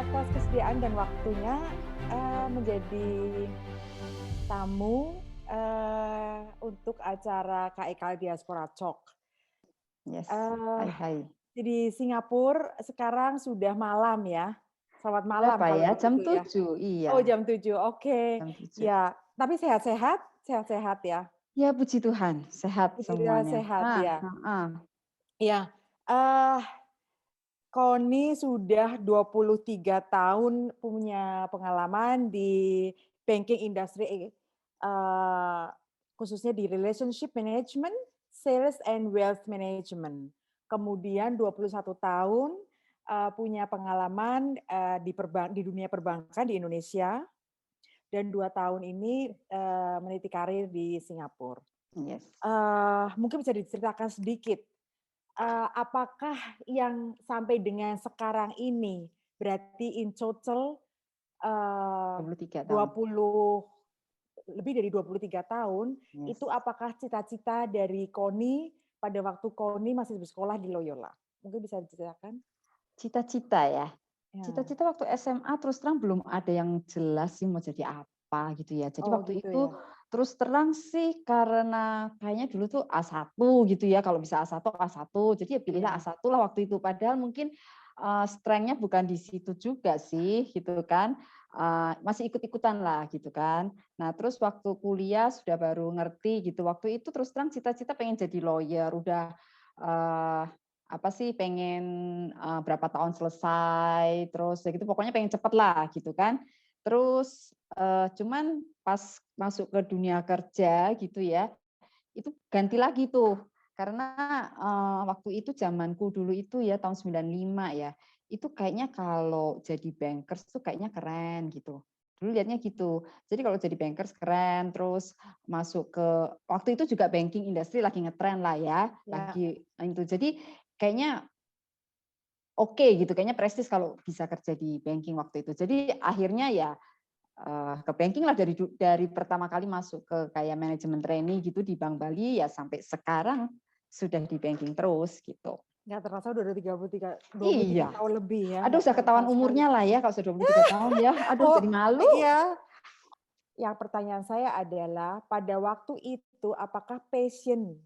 atas kesediaan dan waktunya menjadi tamu untuk acara KIK Diaspora Talk. Yes, Eh, hai hai. di Singapura sekarang sudah malam ya. Selamat malam Berapa kalau ya? Jam begitu ya. 7, iya, Oh jam 7, oke. jam 7. Ya, tapi sehat-sehat, sehat-sehat ya. Ya puji Tuhan, sehat Puji Tuhan semuanya. sehat ya. Heeh. Ya, eh Koni sudah 23 tahun punya pengalaman di banking industry, khususnya di relationship management, sales and wealth management. Kemudian 21 tahun punya pengalaman di dunia perbankan di Indonesia, dan 2 tahun ini meniti karir di Singapura. Yes. Mungkin bisa diceritakan sedikit apakah yang sampai dengan sekarang ini berarti in total 23 tahun. 20 lebih dari 23 tahun, Yes. itu apakah cita-cita dari Koni pada waktu Koni masih bersekolah di Loyola? Mungkin bisa diceritakan? Cita-cita ya. Ya. Cita-cita waktu SMA terus terang belum ada yang jelas sih mau jadi apa gitu ya. Jadi Oh waktu gitu itu ya. terus terang sih karena kayaknya dulu tuh A1 gitu ya. Kalau bisa A1, A1. Jadi ya pilihlah Ya. A1 lah waktu itu. Padahal mungkin strength-nya bukan di situ juga sih gitu kan. Masih ikut-ikutan lah gitu kan. Nah terus waktu kuliah sudah baru ngerti gitu. Waktu itu terus terang cita-cita pengen jadi lawyer. Udah apa sih pengen berapa tahun selesai, terus ya gitu pokoknya pengen cepet lah gitu kan. Terus cuman pas masuk ke dunia kerja gitu ya, itu ganti lagi tuh. Karena waktu itu zamanku dulu itu ya tahun 95 ya, itu kayaknya kalau jadi bankers tuh kayaknya keren gitu. Dulu lihatnya gitu. Jadi kalau jadi bankers keren, terus masuk ke waktu itu juga banking industry lagi ngetren lah ya, Ya. lagi itu. Jadi kayaknya oke gitu, kayaknya prestis kalau bisa kerja di banking waktu itu. Jadi akhirnya ya ke banking lah dari pertama kali masuk ke kayak manajemen trainee gitu di Bank Bali ya sampai sekarang sudah di banking terus gitu. Nggak terasa udah 23 Iya. tahun lebih ya, Aduh nggak usah terasa ketahuan sekali. umurnya lah ya kalau sudah 23 tahun ya. Aduh Oh jadi malu. iya, yang pertanyaan saya adalah pada waktu itu apakah passion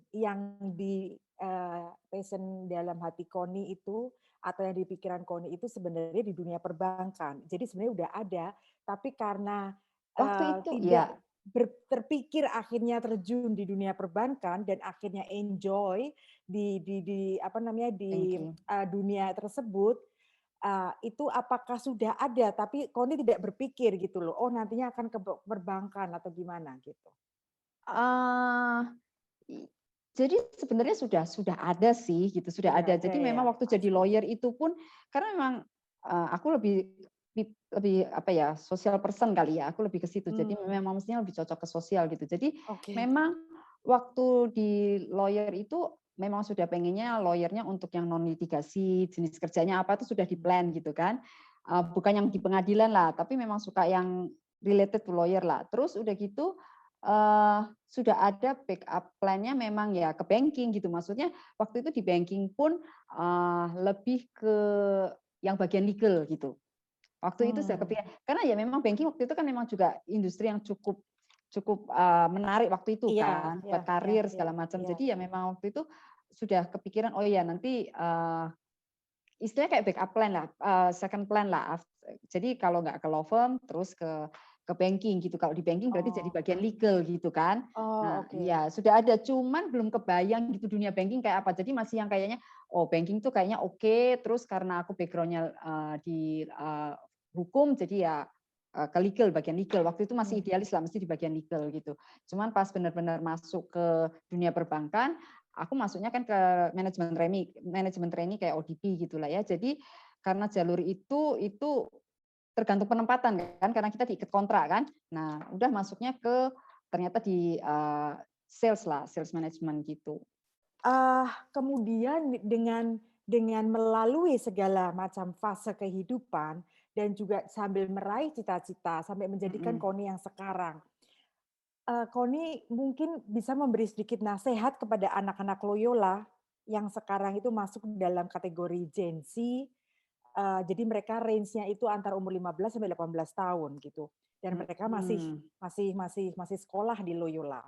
dalam hati Koni itu atau yang di pikiran Koni itu sebenarnya di dunia perbankan. Jadi sebenarnya udah ada, tapi karena Waktu itu tidak ya terpikir akhirnya terjun di dunia perbankan dan akhirnya enjoy di apa namanya di banking. dunia tersebut, itu apakah sudah ada, tapi Koni tidak berpikir gitu loh, oh nantinya akan ke perbankan atau gimana gitu? Eh, jadi sebenarnya sudah ada sih gitu, sudah Sudah ada. ada Jadi ya, memang waktu jadi pasti. lawyer itu pun karena memang aku lebih apa ya, social person kali ya, aku lebih ke situ. Jadi Hmm, memang mestinya lebih cocok ke sosial gitu. Jadi oke. memang waktu di lawyer itu memang sudah pengennya lawyernya untuk yang non litigasi, jenis kerjanya apa itu sudah di-plan gitu kan. Bukan yang di pengadilan lah, tapi memang suka yang related to lawyer lah. Terus udah gitu sudah ada backup plan-nya memang ya ke banking gitu. Maksudnya waktu itu di banking pun lebih ke yang bagian legal gitu. Waktu itu saya Hmm, kepikiran karena ya memang banking waktu itu kan memang juga industri yang cukup cukup menarik waktu itu iya, kan iya, buat iya, karir iya, segala macam. iya. Jadi ya memang waktu itu sudah kepikiran oh ya nanti istilahnya kayak backup plan lah, second plan lah. Jadi kalau nggak ke law firm, terus ke banking gitu. Kalau di banking berarti jadi Oh, bagian legal gitu kan. oh Nah, oke. ya sudah ada, cuman belum kebayang gitu dunia banking kayak apa. Jadi masih yang kayaknya, oh banking tuh kayaknya oke. Terus karena aku backgroundnya di hukum, jadi ya ke legal, bagian legal. Waktu itu masih Hmm. idealis lah, mesti di bagian legal gitu. Cuman pas benar-benar masuk ke dunia perbankan, aku masuknya kan ke manajemen trainee kayak ODP gitulah ya. Jadi karena jalur itu tergantung penempatan kan karena kita diikat kontrak kan. Nah, udah masuknya ke ternyata di sales lah, sales management gitu. Kemudian dengan melalui segala macam fase kehidupan dan juga sambil meraih cita-cita sampai menjadikan Mm-mm. Koni yang sekarang, Koni mungkin bisa memberi sedikit nasihat kepada anak-anak Loyola yang sekarang itu masuk dalam kategori Gen Z, Jadi mereka range-nya itu antara umur 15 sampai 18 tahun gitu. Dan mereka Mhm. masih sekolah di Loyola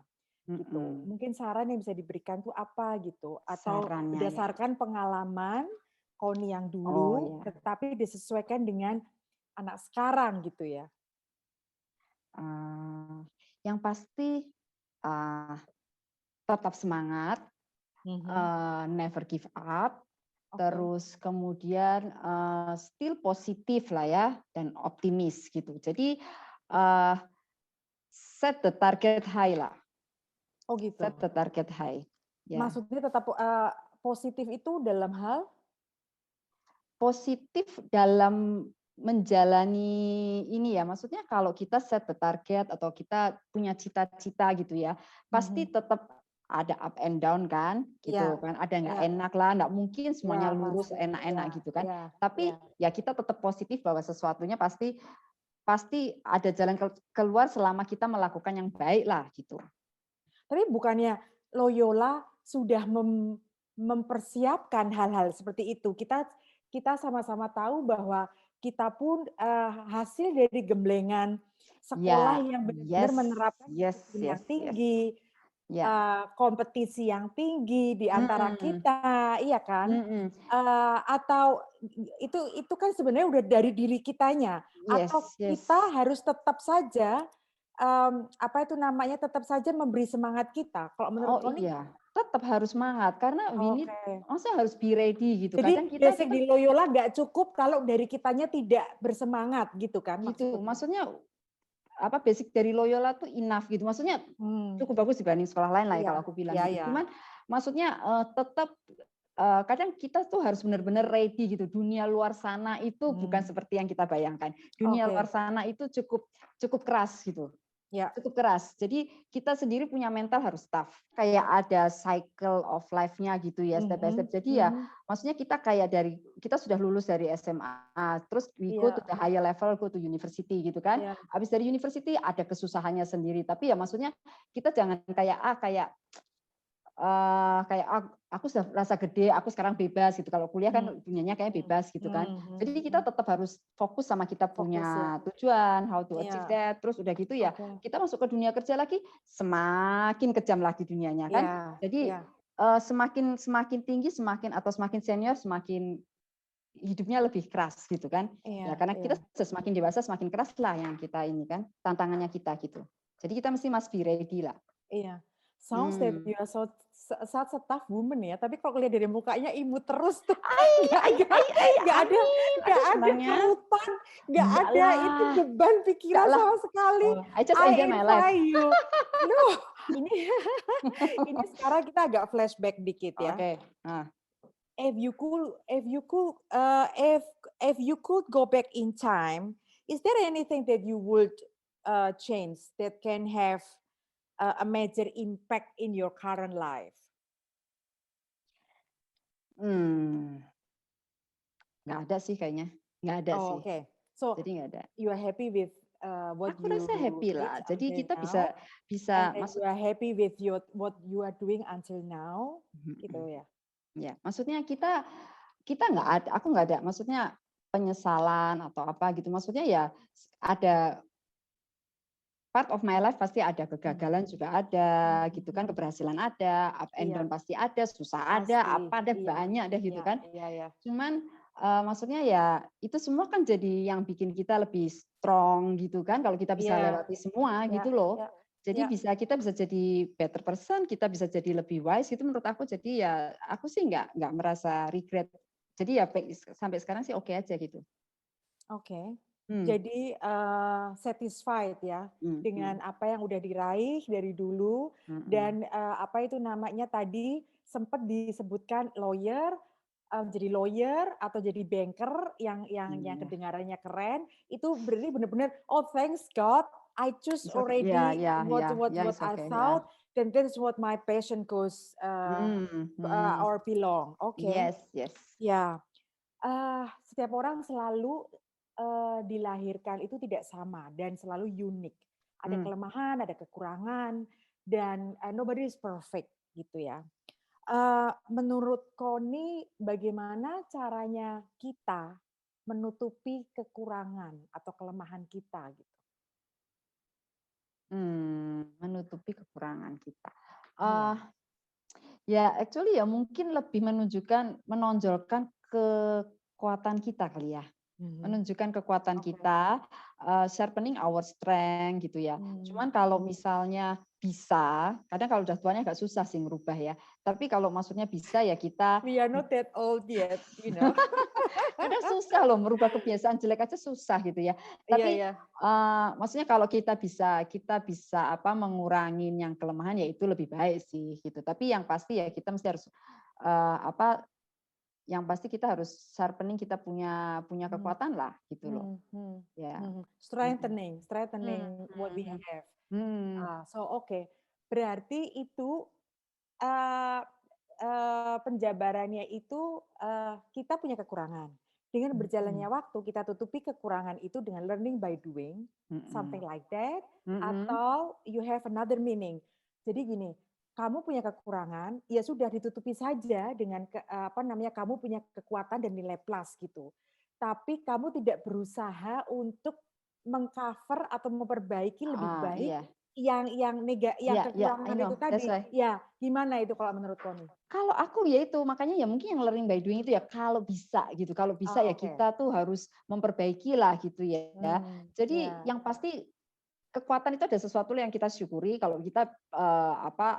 gitu. Mhm. Mungkin saran yang bisa diberikan tuh apa gitu? Atau Sarannya ya. berdasarkan pengalaman Koni yang Oh dulu, ya. tetapi disesuaikan dengan anak sekarang gitu ya. Eee, yang pasti, eee, tetap semangat, Mhm. never give up, Oke. terus kemudian, still positif lah ya dan optimis gitu. Jadi, eee, set the target high lah, Oh gitu. set the target high, ya. Maksudnya tetap positif itu dalam hal? Positif dalam menjalani ini ya, maksudnya kalau kita set the target atau kita punya cita-cita gitu ya, pasti Mhm. tetap ada up and down kan, Iya, gitu kan. Ada nggak iya, enak lah, nggak mungkin iya semuanya lurus pasti. Iya, enak-enak gitu kan. iya, iya. Tapi ya kita tetap positif bahwa sesuatunya pasti pasti ada jalan keluar selama kita melakukan yang baik lah gitu. Tapi bukannya Loyola sudah mempersiapkan hal-hal seperti itu? Kita sama-sama tahu bahwa kita pun, hasil dari gemblengan sekolah Ya, yang benar-benar yes, menerapkan yes, disiplin yang yes, yes. tinggi, Ya. kompetisi yang tinggi di antara Mhm, kita, iya kan? mhm. Atau itu kan sebenarnya udah dari diri kitanya, atau Yes, yes. kita harus tetap saja, apa itu namanya, tetap saja memberi semangat kita. Kalau menurut Oh Koni iya, tetap harus semangat karena we need oke. maksudnya harus be ready gitu. Jadi Kadang kita basic itu kan di Loyola nggak cukup kalau dari kitanya tidak bersemangat gitu kan gitu, maksudnya? maksudnya apa, basic dari Loyola tuh enough gitu. Maksudnya Mmm, cukup bagus dibanding sekolah lain lah ya iya, kalau aku bilang iya gitu. iya. Cuman maksudnya, tetap, kadang kita tuh harus benar-benar ready gitu. Dunia luar sana itu bukan Mmm, seperti yang kita bayangkan. Dunia luar oke, sana itu cukup cukup keras gitu. ya, Cukup keras. Jadi kita sendiri punya mental harus tough. Kayak ada cycle of life-nya gitu ya, step by mhm step. Jadi ya mhm, maksudnya kita kayak kita sudah lulus dari SMA, terus we go to iya the higher level, go to university gitu kan. iya, Habis dari university ada kesusahannya sendiri. Tapi ya maksudnya kita jangan kayak aku sudah merasa gede, aku sekarang bebas gitu. Kalau kuliah mmm, kan dunianya kayak mhm, bebas gitu kan. mhm Jadi kita mhm, tetap harus fokus sama kita fokus ya, punya tujuan, how to achieve iya, that. Terus udah gitu ya, oke, kita masuk ke dunia kerja lagi, semakin kejam lagi dunianya kan. iya Jadi iya semakin semakin tinggi, semakin senior, semakin hidupnya lebih keras gitu kan. iya Ya karena iya kita semakin dewasa, semakin keras lah yang kita ini kan, tantangannya kita gitu. Jadi kita must be ready lah. iya. Sounds that Hmm. you are such a tough woman ya, tapi kalau lihat dari mukanya imut terus tuh, Ai nggak ai ada ai ai, nggak ada amin. nggak Aduh ada senangnya. kerutan, nggak Enggak ada itu lah, beban enggak pikiran lah. sama sekali. Oh, I just I enjoy my life. envy you. No, ini ini sekarang kita agak flashback dikit ya. Oke. Nah, If you could go back in time, is there anything that you would change that can have a major impact in your current life? hmm, nggak ada sih kayaknya. Nggak ada Oh, sih. okay. So Jadi nggak ada. you are happy with what Aku you rasa happy did lah. Jadi until kita bisa now, and bisa then you masuk. are happy with what you are doing until now, Mhm. gitu ya. Ya, maksudnya kita kita nggak ada, aku nggak ada, maksudnya penyesalan atau apa gitu. Maksudnya ya ada part of my life pasti ada, Hmm. kegagalan juga ada Hmm, gitu kan, hmm. keberhasilan ada, up and Iya, down pasti ada, susah ada, pasti. apa ada, Iya, banyak deh gitu iya, kan. iya, iya. Cuman maksudnya ya itu semua kan jadi yang bikin kita lebih strong gitu kan kalau kita bisa Iya, lewati semua iya, gitu loh. iya, Jadi iya. kita bisa jadi better person, kita bisa jadi lebih wise itu menurut aku. Jadi ya aku sih nggak merasa regret. Jadi ya sampai sekarang sih oke aja gitu. Oke. Hmm. Jadi, satisfied ya, Hmm. Hmm. dengan apa yang udah diraih dari dulu Hmm. Hmm. dan, apa itu namanya tadi, sempat disebutkan lawyer, jadi lawyer atau jadi banker yang Iya. kedengarannya keren, itu berarti benar-benar, "Oh thanks God, I choose It's okay. Ya, already ya, ya, ya, what it's I okay ya. thought, then that is what my passion goes, Hmm. Hmm. or belong." Oke. Yes, yes. Ya. Setiap orang selalu, dilahirkan itu tidak sama dan selalu unik. Ada Hmm. kelemahan, ada kekurangan, dan, nobody is perfect gitu ya. Menurut Koni bagaimana caranya kita menutupi kekurangan atau kelemahan kita gitu? Menutupi kekurangan kita. Iya. Ya actually ya mungkin lebih menonjolkan kekuatan kita kali ya. Mhm. Menunjukkan kekuatan Oke. kita, sharpening our strength gitu ya. Mmm, Cuman kalau mhm. misalnya bisa, kadang kalau udah tuanya agak susah sih merubah ya. Tapi kalau maksudnya bisa ya kita We are not that old yet, you know. kadang susah loh merubah kebiasaan jelek aja susah gitu ya. Iya Tapi, iya. maksudnya kalau kita bisa mengurangin yang kelemahan ya itu lebih baik sih gitu. Tapi yang pasti ya kita mesti harus, yang pasti kita harus sharpening kita punya Mhm. kekuatan lah gitu loh. Mhm mhm Ya. mhm. Mhm. Strengthening Mhm strengthening what we mhm. have. Hmm. So oke. Berarti itu, eee penjabarannya itu, kita punya kekurangan. Dengan berjalannya Mhm. waktu kita tutupi kekurangan itu dengan learning by doing, something Mhm. like that, Mhm. atau you have another meaning. Jadi gini, kamu punya kekurangan, ya sudah ditutupi saja dengan apa namanya, kamu punya kekuatan dan nilai plus gitu. Tapi kamu tidak berusaha untuk meng-cover atau memperbaiki lebih baik Iya. yang Iya iya, I kekurangan know, itu that's tadi. why. Ya, gimana itu kalau menurut Koni? Kalau aku ya itu, makanya ya mungkin yang learning by doing itu ya kalau bisa gitu. Kalau bisa Oh, ya oke. kita tuh harus memperbaiki lah gitu ya. Jadi Ya, yang pasti kekuatan itu ada sesuatu yang kita syukuri kalau kita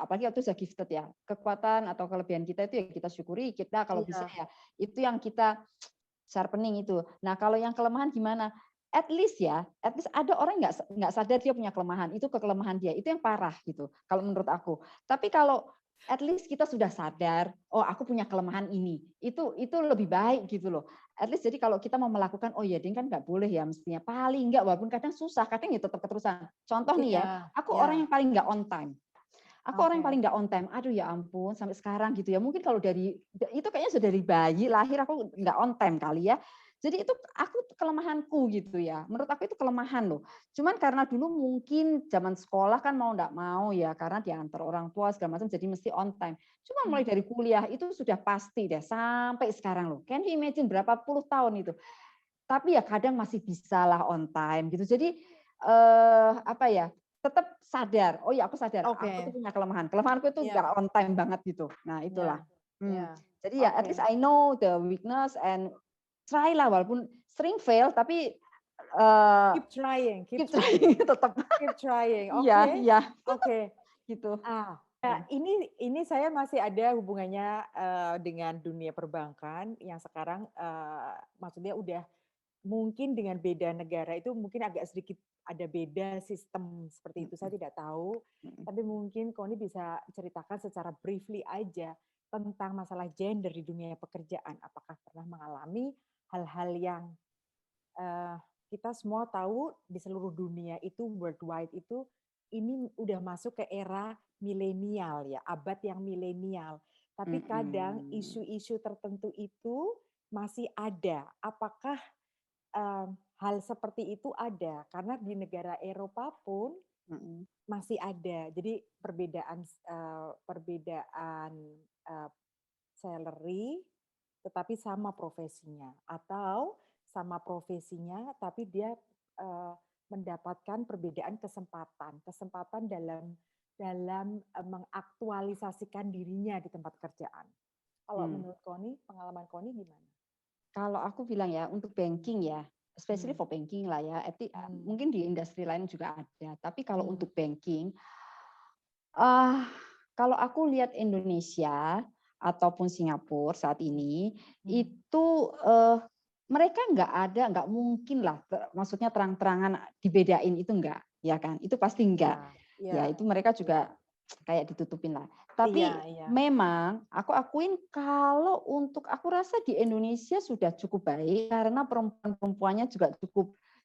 apalagi waktu sudah gifted ya. Kekuatan atau kelebihan kita itu ya kita syukuri, kita kalau bisa iya, ya itu yang kita sharpening itu. Nah, kalau yang kelemahan gimana? At least ada orang nggak sadar dia punya kelemahan. Itu kelemahan dia. Itu yang parah gitu. Kalau menurut aku. Tapi kalau at least kita sudah sadar, oh aku punya kelemahan ini. Itu lebih baik gitu loh. At least jadi kalau kita mau melakukan, oh ya, dia kan nggak boleh ya mestinya. Paling nggak, walaupun kadang susah, kadang ya tetap keterusan. Contoh nih ya, iya, aku orang iya. yang paling nggak on time. Aku orang yang Oke. paling nggak on time. Aduh ya ampun, sampai sekarang gitu ya. Mungkin kalau itu kayaknya sudah dari bayi lahir aku nggak on time kali ya. Jadi itu aku kelemahanku gitu ya. Menurut aku itu kelemahan loh. Cuman karena dulu mungkin zaman sekolah kan mau nggak mau ya, karena diantar orang tua segala macam jadi mesti on time. Cuma mulai Mhm. dari kuliah itu sudah pasti deh sampai sekarang loh. Can you imagine berapa puluh tahun itu. Tapi ya kadang masih bisa lah on time gitu. Jadi apa ya? Tetap sadar. Oh ya aku sadar, aku tuh Oke. punya kelemahan. Kelemahanku itu Iya, nggak on time banget gitu. Nah itulah. iya, Hmm. iya. Jadi ya at least Oke. I know the weakness and try lah walaupun sering fail tapi Keep trying keep keep trying trying tetap. keep trying. Iya Oke, iya oke. gitu. Ya Hmm. ini saya masih ada hubungannya, dengan dunia perbankan yang sekarang, maksudnya udah mungkin dengan beda negara itu mungkin agak sedikit ada beda sistem seperti itu, saya Mm-mm. tidak tahu. Mm-mm. Tapi mungkin Koni bisa ceritakan secara briefly aja tentang masalah gender di dunia pekerjaan. Apakah pernah mengalami hal-hal yang, eee, kita semua tahu di seluruh dunia itu worldwide itu, ini udah masuk ke era milenial ya, abad yang milenial. Tapi kadang Mm-mm. isu-isu tertentu itu masih ada. Apakah hal seperti itu ada, karena di negara Eropa pun Mm-mm. masih ada. Jadi perbedaan, eee, salary, tetapi sama profesinya, atau sama profesinya tapi dia, eee, mendapatkan perbedaan kesempatan, kesempatan dalam dalam, mengaktualisasikan dirinya di tempat kerjaan. Kalau Mm. menurut Koni, pengalaman Koni gimana? Kalau aku bilang ya untuk Mmm, banking ya, especially mmm, for banking lah ya, mmm, mungkin di industri lain juga ada. Tapi kalau mmm, untuk banking, ah kalau aku lihat Indonesia ataupun Singapura saat mmm, ini mmm. itu mereka nggak mungkin lah, maksudnya terang-terangan dibedain itu enggak, ya kan? Itu pasti Iya enggak. iya Ya itu mereka iya juga kayak ditutupin lah. iya Tapi iya. memang aku akuin kalau untuk aku rasa di Indonesia sudah cukup baik karena perempuan-perempuannya juga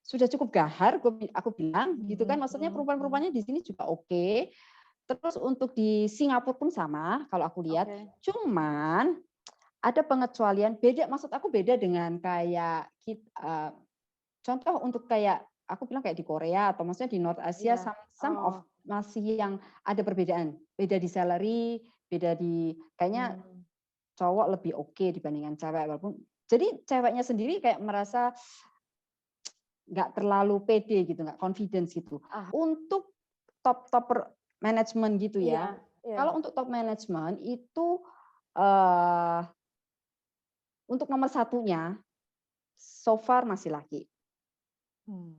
sudah cukup gahar, aku bilang gitu kan. Mhm Maksudnya mhm mhm. perempuan-perempuannya di sini juga oke. Terus untuk di Singapura pun sama kalau aku lihat. Oke. Cuman ada pengecualian beda, maksud aku beda dengan kayak contoh untuk kayak aku bilang kayak di Korea atau maksudnya di North Asia, Iya. some of Oh, masih yang ada perbedaan, beda di salary, beda di kayaknya mmm, cowok lebih oke dibandingkan cewek, walaupun Jadi ceweknya sendiri kayak merasa nggak terlalu pede gitu, nggak confidence gitu. Ah, Untuk top manajemen gitu iya, ya. iya. Kalau untuk top manajemen itu eh, untuk nomor satunya so far masih laki. Hmm.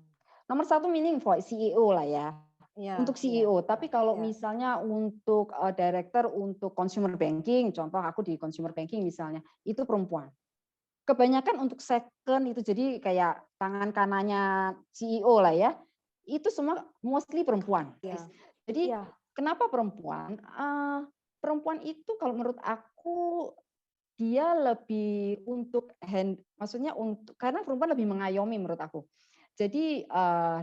Nomor satu meaningful CEO lah ya. Iya, Untuk iya, CEO, iya, tapi kalau iya. misalnya untuk director untuk consumer banking, contoh aku di consumer banking misalnya, itu perempuan. Kebanyakan untuk second itu jadi kayak tangan kanannya CEO lah ya, itu semua mostly perempuan. Iya, Jadi iya. kenapa perempuan? Perempuan itu kalau menurut aku dia lebih untuk maksudnya untuk karena perempuan lebih mengayomi menurut aku. Jadi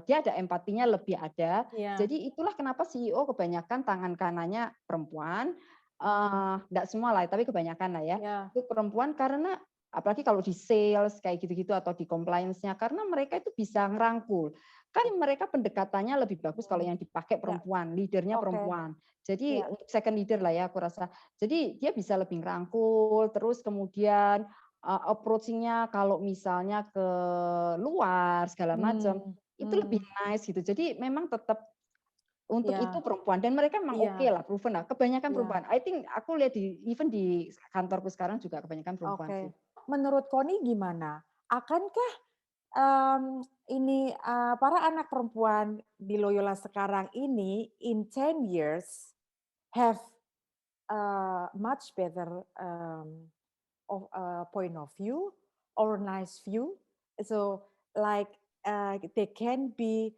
dia ada empatinya lebih ada. Iya. Jadi itulah kenapa CEO kebanyakan tangan kanannya perempuan, Hmm. enggak semua lah, tapi kebanyakan lah ya, Iya. itu perempuan karena apalagi kalau di sales kayak gitu-gitu atau di compliance-nya karena mereka itu bisa ngerangkul. Kan mereka pendekatannya lebih bagus kalau Hmm. yang dipakai Iya. perempuan, leadernya Oke. perempuan. Jadi Iya. untuk second leader lah ya aku rasa. Jadi dia bisa lebih ngerangkul, terus kemudian approaching-nya kalau misalnya ke luar segala macam, Hmm. itu lebih Hmm. nice gitu. Jadi memang tetap untuk itu Iya. perempuan dan mereka memang oke Iya. lah, proven lah. Kebanyakan Iya. perempuan. I think aku lihat even di kantorku sekarang juga kebanyakan perempuan sih. Oke. Menurut Koni gimana? Akankah ini para anak perempuan di Loyola sekarang ini in 10 years have a much better point of view or nice view? So like they can be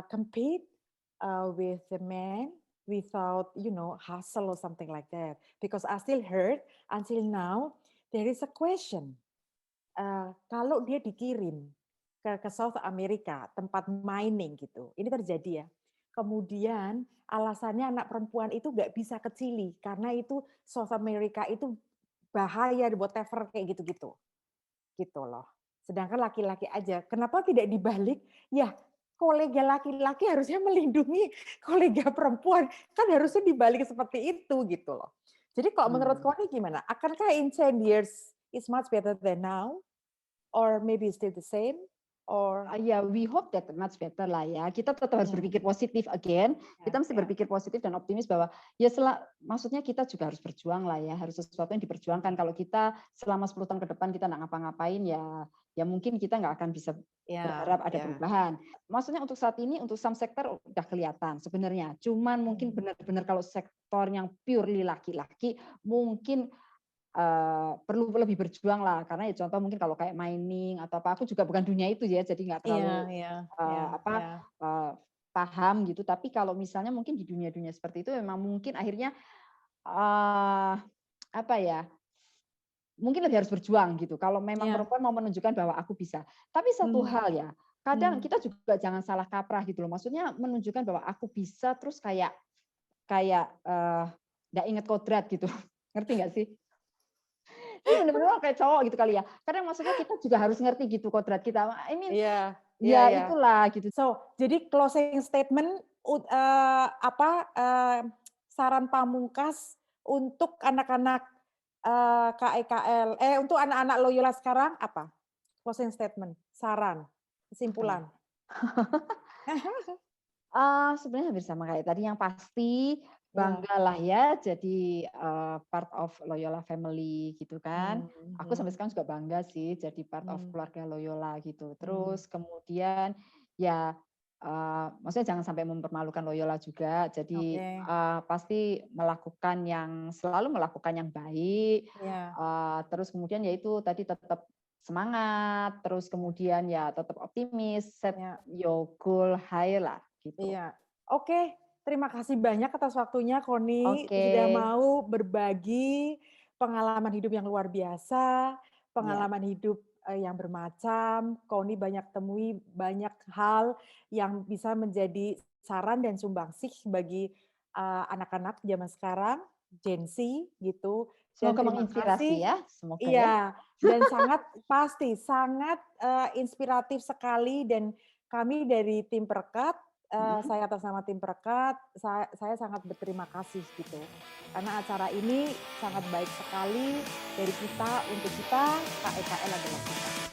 compete with the men without hustle or something like that. Because I still heard until now there is a question. Kalau dia dikirim ke South America, tempat mining gitu, ini terjadi ya. Kemudian alasannya anak perempuan itu nggak bisa ke Chili karena itu South America itu bahaya, whatever kayak gitu-gitu, gitu loh. Sedangkan laki-laki aja, kenapa tidak dibalik? Ya kolega laki-laki harusnya melindungi kolega perempuan, kan harusnya dibalik seperti itu gitu loh. Jadi kalau menurut Hmm. kau ini gimana? Akankah in 10 years it's much better than now? Or maybe still the same? Or Ya, we hope that much better lah ya. Kita tetap harus ya, berpikir positif again. ya, Kita mesti ya. berpikir positif dan optimis bahwa ya maksudnya kita juga harus berjuang lah ya. Harus sesuatu yang diperjuangkan. Kalau kita selama 10 tahun ke depan kita nggak ngapa-ngapain ya mungkin kita nggak akan bisa Ya, berharap ada ya. perubahan. Maksudnya untuk saat ini untuk some sektor udah kelihatan sebenarnya. Cuman mungkin benar-benar kalau sektor yang purely laki-laki mungkin perlu lebih berjuang lah karena ya contoh mungkin kalau kayak mining atau apa aku juga bukan dunia itu ya jadi nggak Iya, terlalu iya, iya, iya. paham gitu tapi kalau misalnya mungkin di dunia-dunia seperti itu memang mungkin akhirnya uh, apa ya mungkin lebih harus berjuang gitu kalau memang Iya. perempuan mau menunjukkan bahwa aku bisa tapi satu Hmm, hal ya kadang hmm. kita juga jangan salah kaprah gitu loh maksudnya menunjukkan bahwa aku bisa terus kayak kayak nggak inget kodrat gitu ngerti nggak sih. Ini benar-benar kayak cowok gitu kali ya. Kadang maksudnya kita juga harus ngerti gitu kodrat kita. I mean, Iya, iya, ya iya. itulah gitu. So, jadi closing statement saran pamungkas untuk anak-anak KEKL, untuk anak-anak Loyola sekarang apa? Closing statement, saran, Apa ya? kesimpulan. Sebenarnya hampir sama kayak tadi. Yang pasti Ya. banggalah ya jadi part of Loyola family gitu kan. Hmm, Aku sampai hmm, sekarang juga bangga sih jadi part of hmm, keluarga Loyola gitu. hmm. Terus kemudian ya maksudnya jangan sampai mempermalukan Loyola juga. Jadi Oke. pasti selalu melakukan yang baik. Ya. Terus kemudian yaitu tadi tetap semangat, terus kemudian ya tetap optimis, set Ya. your goal high lah gitu. Iya. Oke, terima kasih banyak atas waktunya Koni Oke, sudah mau berbagi pengalaman hidup yang luar biasa, ya. pengalaman hidup yang bermacam. Koni banyak temui banyak hal yang bisa menjadi saran dan sumbangsih bagi anak-anak zaman sekarang, Gen Z gitu. Dan Semoga terima menginspirasi kasih. ya, semoga ya. Iya, dan sangat inspiratif sekali dan kami dari tim Perekat Mhm. saya atas nama tim Perekat, saya sangat berterima kasih gitu. Karena acara ini sangat baik sekali dari kita untuk kita, KEKL adalah kita.